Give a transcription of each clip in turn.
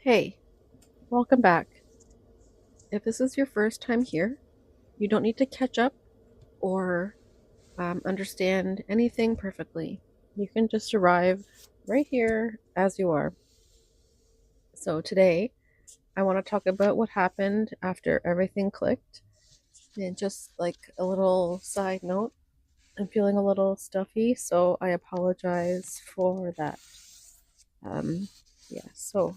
Hey, welcome back. If this is your first time here, you don't need to catch up or understand anything perfectly. You can just arrive right here as you are. So, today, I want to talk about what happened after everything clicked. And just like a little side note, I'm feeling a little stuffy, so I apologize for that. Um, so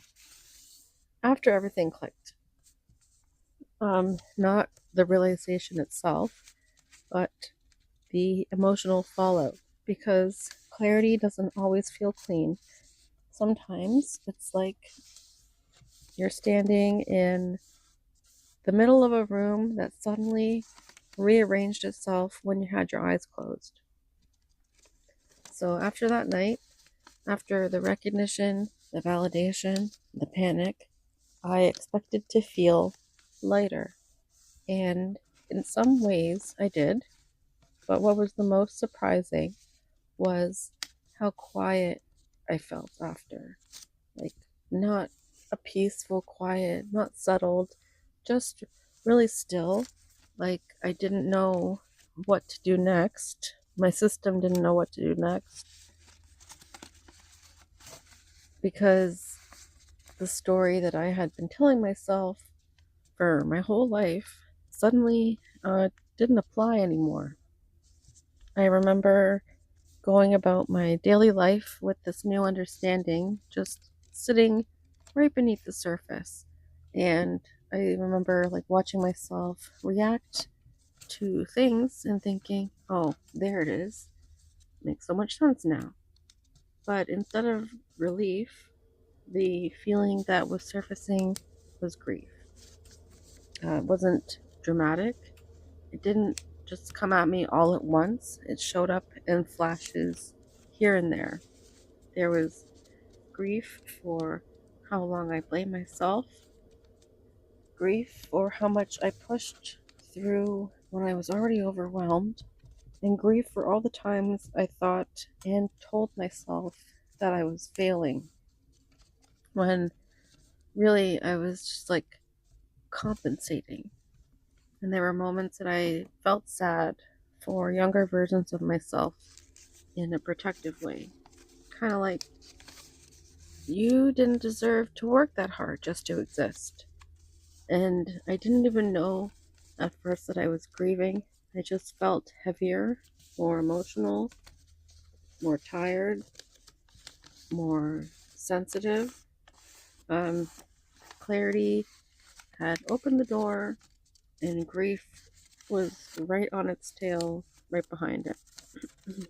after everything clicked, not the realization itself, but the emotional fallout, because clarity doesn't always feel clean. Sometimes it's like you're standing in the middle of a room that suddenly rearranged itself when you had your eyes closed. So after that night, after the recognition, the validation, the panic, I expected to feel lighter. And in some ways, I did. But what was the most surprising was how quiet I felt after. Like, not a peaceful quiet, not settled, just really still. Like, I didn't know what to do next. My system didn't know what to do next because the story that I had been telling myself for my whole life suddenly didn't apply anymore. I remember going about my daily life with this new understanding, just sitting right beneath the surface. And I remember like watching myself react to things and thinking, oh, there it is. Makes so much sense now. But instead of relief, the feeling that was surfacing was grief. It wasn't dramatic. It didn't just come at me all at once. It showed up in flashes here and there. There was grief for how long I blamed myself, grief for how much I pushed through when I was already overwhelmed, and grief for all the times I thought and told myself that I was failing when really I was just like compensating. And there were moments that I felt sad for younger versions of myself in a protective way. Kind of like, you didn't deserve to work that hard just to exist. And I didn't even know at first that I was grieving. I just felt heavier, more emotional, more tired, more sensitive. Um, Clarity had opened the door, and grief was right on its tail, right behind it.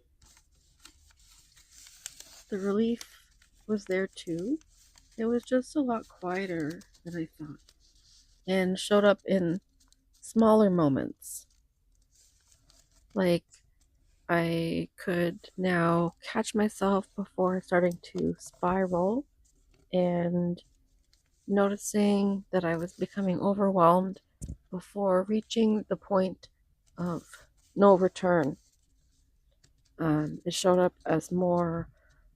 The relief was there too. It was just a lot quieter than I thought, and showed up in smaller moments. Like, I could now catch myself before starting to spiral and noticing that I was becoming overwhelmed before reaching the point of no return. It showed up as more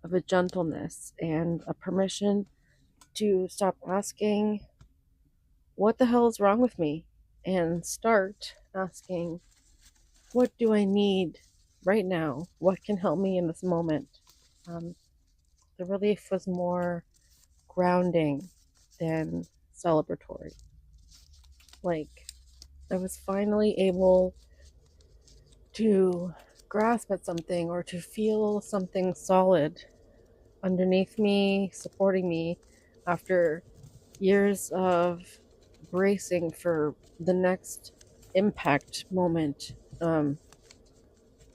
of a gentleness and a permission to stop asking, what the hell is wrong with me? And start asking, what do I need right now? What can help me in this moment? Um, the relief was more grounding than celebratory. Like, I was finally able to grasp at something or to feel something solid underneath me, supporting me after years of bracing for the next impact moment.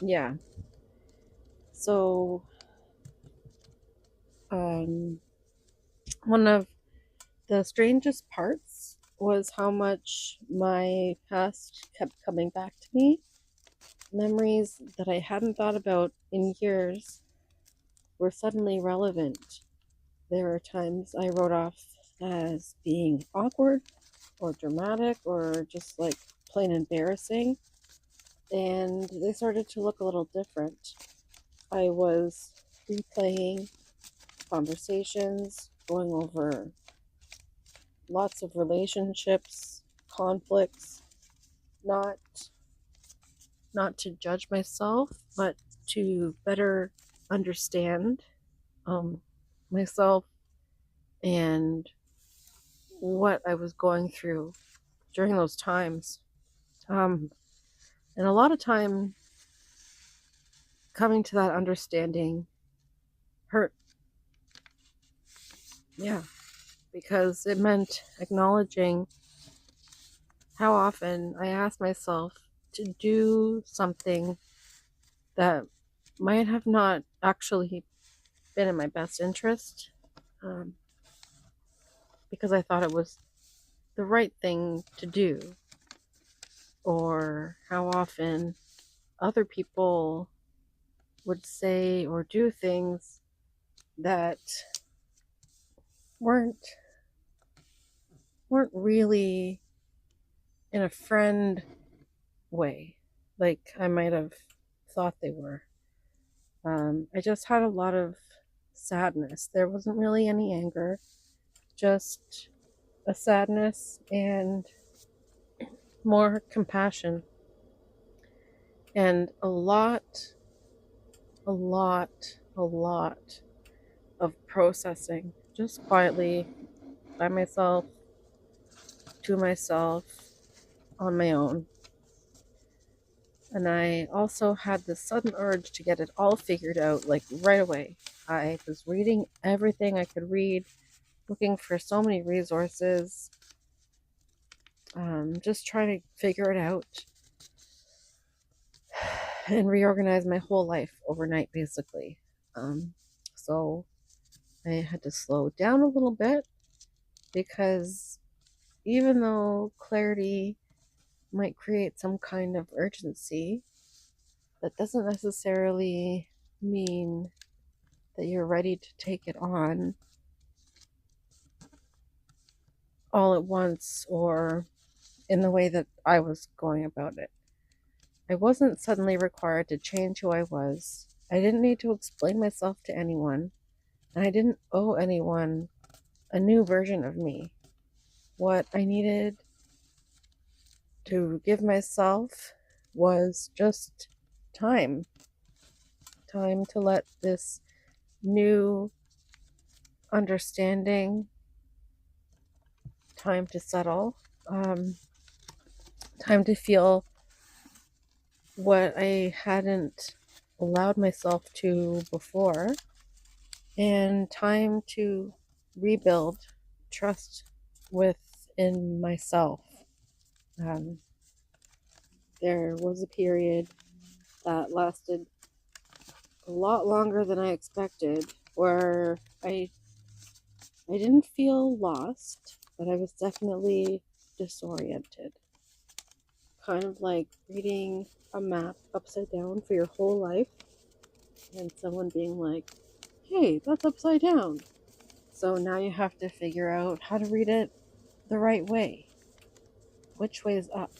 Yeah. So, um, one of the strangest parts was how much my past kept coming back to me. Memories that I hadn't thought about in years were suddenly relevant. There are times I wrote off as being awkward or dramatic or just like plain embarrassing, and they started to look a little different. I was replaying conversations, going over lots of relationships, conflicts, not not to judge myself, but to better understand um, myself and what I was going through during those times. Um, and a lot of time coming to that understanding hurt, yeah, because it meant acknowledging how often I asked myself to do something that might have not actually been in my best interest, um, because I thought it was the right thing to do, or how often other people would say or do things that weren't weren't really in a friend way, like I might have thought they were. I just had a lot of sadness. There wasn't really any anger, just a sadness and more compassion, and a lot of processing, just quietly by myself, to myself, on my own. And I also had this sudden urge to get it all figured out, like right away. I was reading everything I could read, looking for so many resources, just trying to figure it out and reorganize my whole life overnight, basically. So I had to slow down a little bit, because even though clarity might create some kind of urgency, that doesn't necessarily mean that you're ready to take it on all at once or in the way that I was going about it. I wasn't suddenly required to change who I was. I didn't need to explain myself to anyone, and I didn't owe anyone a new version of me. What I needed to give myself was just time. Time to let this new understanding, time to settle, um, time to feel what I hadn't allowed myself to before, and time to rebuild trust within myself. Um, there was a period that lasted a lot longer than I expected, where I didn't feel lost, but I was definitely disoriented. Kind of like reading a map upside down for your whole life, and someone being like, hey, that's upside down. So now you have to figure out how to read it the right way. Which way is up?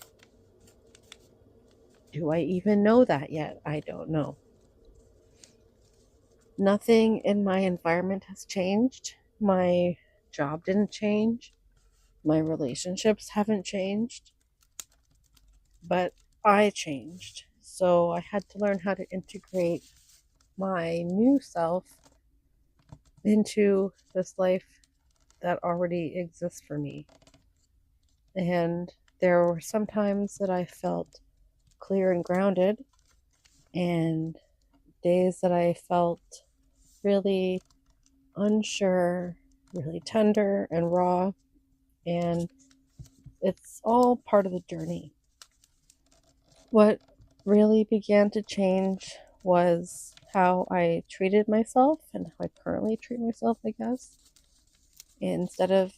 Do I even know that yet? I don't know. Nothing in my environment has changed. My job didn't change. My relationships haven't changed. But I changed. So I had to learn how to integrate my new self into this life that already exists for me. And there were some times that I felt clear and grounded, and days that I felt really unsure, really tender and raw. And it's all part of the journey. What really began to change was how I treated myself and how I currently treat myself, I guess. Instead of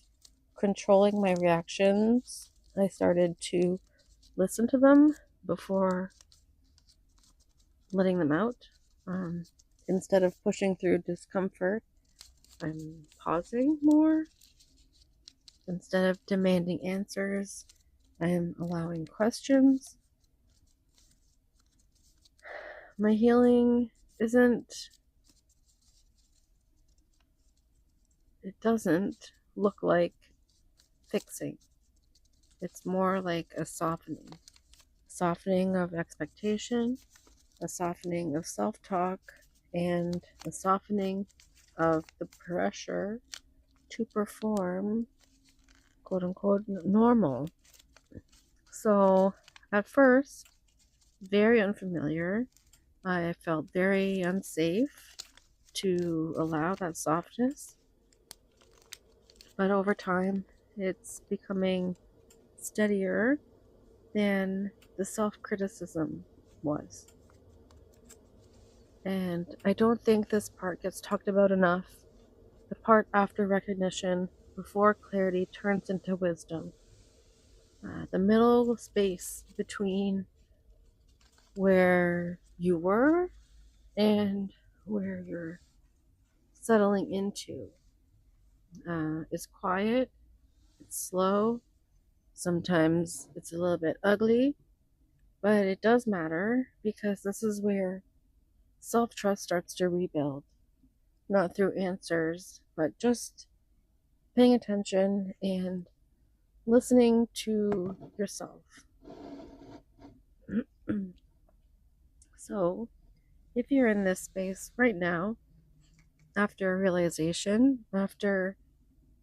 controlling my reactions, I started to listen to them before letting them out. Instead of pushing through discomfort, I'm pausing more. Instead of demanding answers, I'm allowing questions. My healing it doesn't look like fixing. It's more like a softening of expectation, a softening of self-talk, and a softening of the pressure to perform quote unquote normal. So at first, very unfamiliar. I felt very unsafe to allow that softness, but over time, it's becoming steadier than the self-criticism was. And I don't think this part gets talked about enough. The part after recognition, before clarity turns into wisdom. The middle space between where you were and where you're settling into is quiet, it's slow, sometimes it's a little bit ugly, but it does matter because this is where self trust starts to rebuild, not through answers, but just paying attention and listening to yourself. So, if you're in this space right now, after a realization, after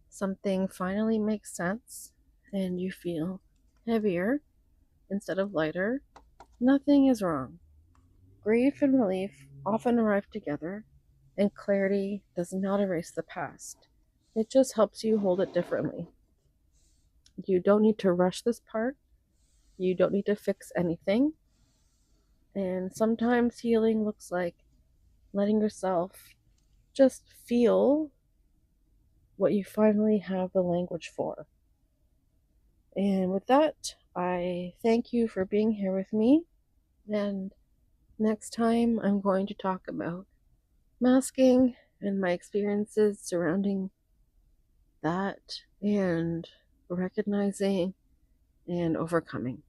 something finally makes sense, and you feel heavier instead of lighter, nothing is wrong. Grief and relief often arrive together, and clarity does not erase the past. It just helps you hold it differently. You don't need to rush this part, you don't need to fix anything. And sometimes healing looks like letting yourself just feel what you finally have the language for. And with that, I thank you for being here with me. And next time, I'm going to talk about masking and my experiences surrounding that and recognizing and overcoming.